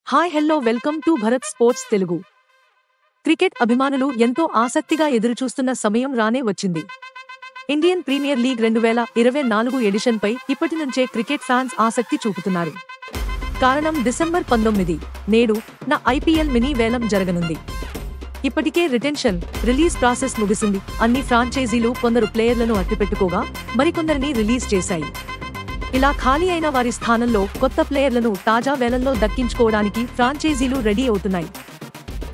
Hi hello welcome to Bharat sports Telugu. Cricket అభిమానులు ఎంతో ఆసక్తిగా ఎదురుచూస్తున్న సమయం రానే వచ్చింది. ఇండియన్ ప్రీమియర్ లీగ్ 2024 ఎడిషన్పై ఇప్పటి నుంచే క్రికెట్ ఫ్యాన్స్ ఆసక్తి చూపుతున్నారు. కారణం డిసెంబర్ 19 నేడు నా ఐపీఎల్ మినీ వేలం జరగనుంది. ఇప్పటికే రిటెన్షన్, రిలీజ్ ప్రాసెస్ ముగిసింది. అన్ని ఫ్రాంచైజీలు కొందరు ప్లేయర్లను అట్టిపెట్టుకోగా మరికొందరిని రిలీజ్ చేశాయి. ఇలా ఖాళీ అయిన వారి స్థానంలో కొత్త ప్లేయర్లను తాజా వేలంలో దక్కించుకోవడానికి ఫ్రాంచైజీలు రెడీ అవుతున్నాయి.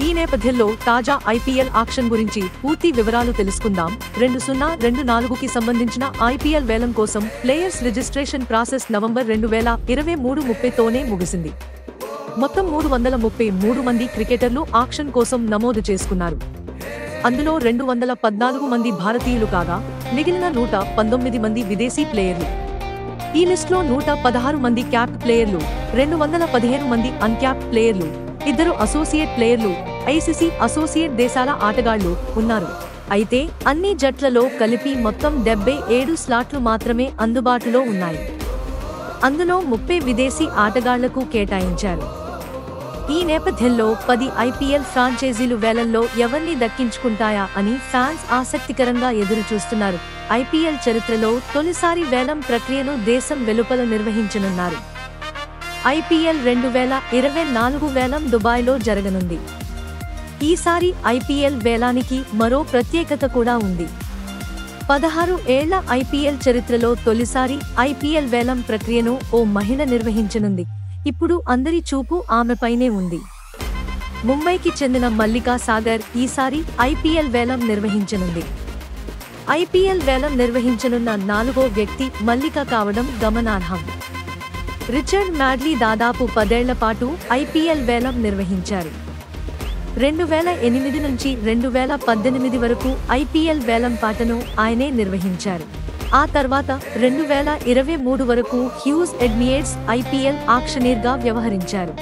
ఈ నేపథ్యంలో తాజా ఐపీఎల్ ఆక్షన్ గురించి పూర్తి వివరాలు తెలుసుకుందాం. 2024కి సంబంధించిన ఐపీఎల్ వేలం కోసం ప్లేయర్స్ రిజిస్ట్రేషన్ ప్రాసెస్ నవంబర్ 2023 30తోనే ముగిసింది. మొత్తం 333 మంది క్రికెటర్లు ఆక్షన్ కోసం నమోదు చేసుకున్నారు. అందులో 214 మంది భారతీయులు కాగా మిగిలిన 119 మంది విదేశీ ప్లేయర్లు. ఈ లిస్టులో 116 మంది క్యాప్ ప్లేయర్లు, 215 మంది అన్క్యాప్ ప్లేయర్లు, 2 అసోసియేట్ ప్లేయర్లు, ఐసీసీ అసోసియేట్ దేశాల ఆటగాళ్లు ఉన్నారు. అయితే అన్ని జట్లలో కలిపి మొత్తం 77 స్లాట్లు మాత్రమే అందుబాటులో ఉన్నాయి. అందులో 30 విదేశీ ఆటగాళ్లకు కేటాయించారు. ఈ నేపథ్యంలో 10 ఐపీఎల్ ఫ్రాంచైజీలు వేలంలో ఎవరిని దక్కించుకుంటాయా అని ఫ్యాన్స్ ఆసక్తికరంగా ఎదురుచూస్తున్నారు. ఐపీఎల్ చరిత్రలో తొలిసారి వేలం ప్రక్రియను దేశం వెలుపల నిర్వహించనున్నారు. ఐపీఎల్ 2024 వేలం దుబాయ్లో జరగనుంది. ఈసారి ఐపీఎల్ వేలానికి మరో ప్రత్యేకత కూడా ఉంది. 16 ఏళ్ల ఐపీఎల్ చరిత్రలో తొలిసారి ఐపీఎల్ వేలం ప్రక్రియను ఓ మహిళ నిర్వహించనుంది. ఇప్పుడు అందరి చూపు ఆమెపైనే ఉంది. ముంబైకి చెందిన మల్లికా సాగర్ ఈసారి ఐపీఎల్ వేలం నిర్వహించనుంది. ఐపీఎల్ వేలం నిర్వహించనున్న 4వ వ్యక్తి మల్లిక కావడం గమనార్హం. రిచర్డ్ మ్యాడ్లీ దాదాపు 10 ఏళ్ల పాటు ఐపీఎల్ వేలం నిర్వహించారు. 2008 నుంచి 2018 వరకు ఐపీఎల్ వేలం పాటను ఆయనే నిర్వహించారు. ఆ తర్వాత 2023 వరకు హ్యూజ్ ఎడ్మియేట్స్ ఐపీఎల్ ఆక్షనీర్గా వ్యవహరించారు.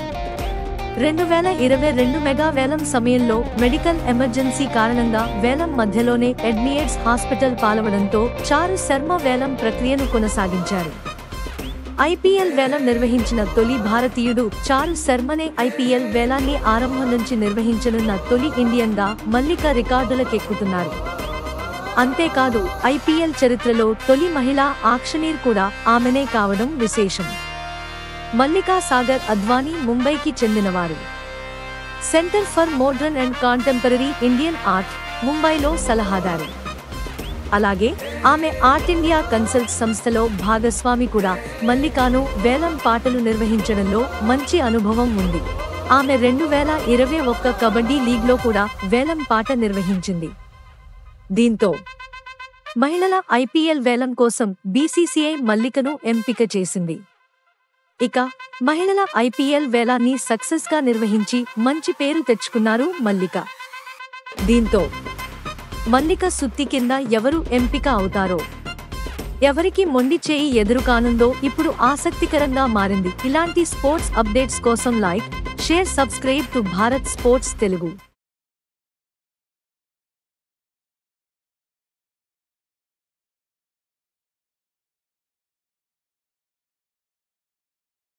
2022 మెగా వేలం సమయంలో మెడికల్ ఎమర్జెన్సీ కారణంగా వేలం మధ్యలోనే ఎడ్మియేట్స్ హాస్పిటల్ పాలవడంతో చారు శర్మ వేలం ప్రక్రియను కొనసాగించారు. ఐపీఎల్ వేలం నిర్వహించిన తొలి భారతీయుడు చారు శర్మనే. ఐపీఎల్ వేలాన్ని ఆరంభం నుంచి నిర్వహించనున్న తొలి ఇండియన్గా మల్లిక రికార్డులకెక్కుతున్నారు. అంతేకాదు ఐపీఎల్ చరిత్రలో తొలి మహిళా ఆక్షనీర్ కూడా ఆమెనే కావడం విశేషం. మల్లికా సాగర్ అద్వానీ ముంబైకి చెందినవారు. Centre for modern and contemporary Indian art ముంబైలో సలహాదారు. అలాగే ఆమె ఆర్ట్ ఇండియా కన్సల్ట్ సంస్థలో భాగస్వామి కూడా. మల్లికాను వేలం పాటలు నిర్వహించడంలో మంచి అనుభవం ఉంది. ఆమె 2021 కబడ్డీ లీగ్లో కూడా వేలం పాట నిర్వహించింది. దీంతో మహిళల ఐపీఎల్ వేలం కోసం బీసీసీఐ మల్లికను ఎంపిక చేసింది. ఇక మహిళల ఐపీఎల్ వేలాన్ని సక్సెస్ గా నిర్వహించి మంచి పేరు తెచ్చుకున్నారు మల్లిక. దీంతో మల్లిక సుత్తి కింద ఎవరు ఎంపిక అవుతారో, ఎవరికి మొండి చేయి ఎదురుకానుందో ఇప్పుడు ఆసక్తికరంగా మారింది. ఇలాంటి స్పోర్ట్స్ అప్డేట్స్ కోసం like, share, subscribe to Bharat sports Telugu.